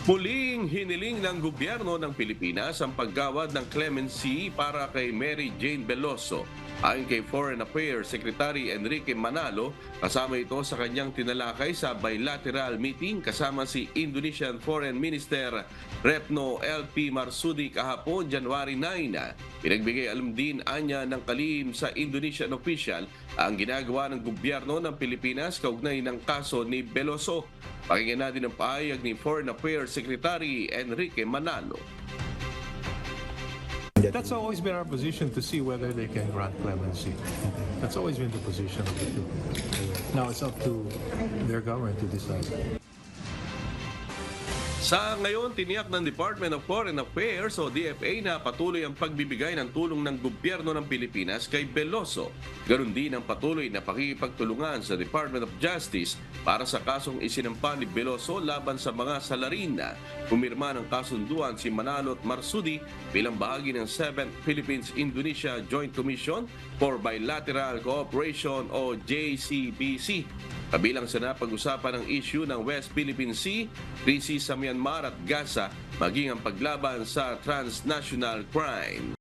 Muling hiniling ng gobyerno ng Pilipinas ang paggawad ng clemency para kay Mary Jane Veloso. Ayon kay Foreign Affairs Secretary Enrique Manalo, kasama ito sa kanyang tinalakay sa bilateral meeting kasama si Indonesian Foreign Minister Retno LP Marsudi kahapon January 9. Pinagbigay alam din anya ng kalihim sa Indonesian official ang ginagawa ng gobyerno ng Pilipinas kaugnay ng kaso ni Veloso. Pakinggan natin ang pahayag ni Foreign Affairs Secretary Enrique Manalo. That's always been our position, to see whether they can grant clemency. That's always been the position of the Philippines. Now it's up to their government to decide. Sa ngayon, tiniyak ng Department of Foreign Affairs o DFA na patuloy ang pagbibigay ng tulong ng gobyerno ng Pilipinas kay Veloso. Ganon din ang patuloy na pakikipagtulungan sa Department of Justice para sa kasong isinampa ni Veloso laban sa mga salarin na pumirma ng kasunduan si Manalo at Marsudi bilang bahagi ng 7th Philippines-Indonesia Joint Commission for Bilateral Cooperation o JCBC. Kabilang sa napag-usapan ng issue ng West Philippine Sea, krisis sa Myanmar at Gaza, maging ang paglaban sa transnational crime.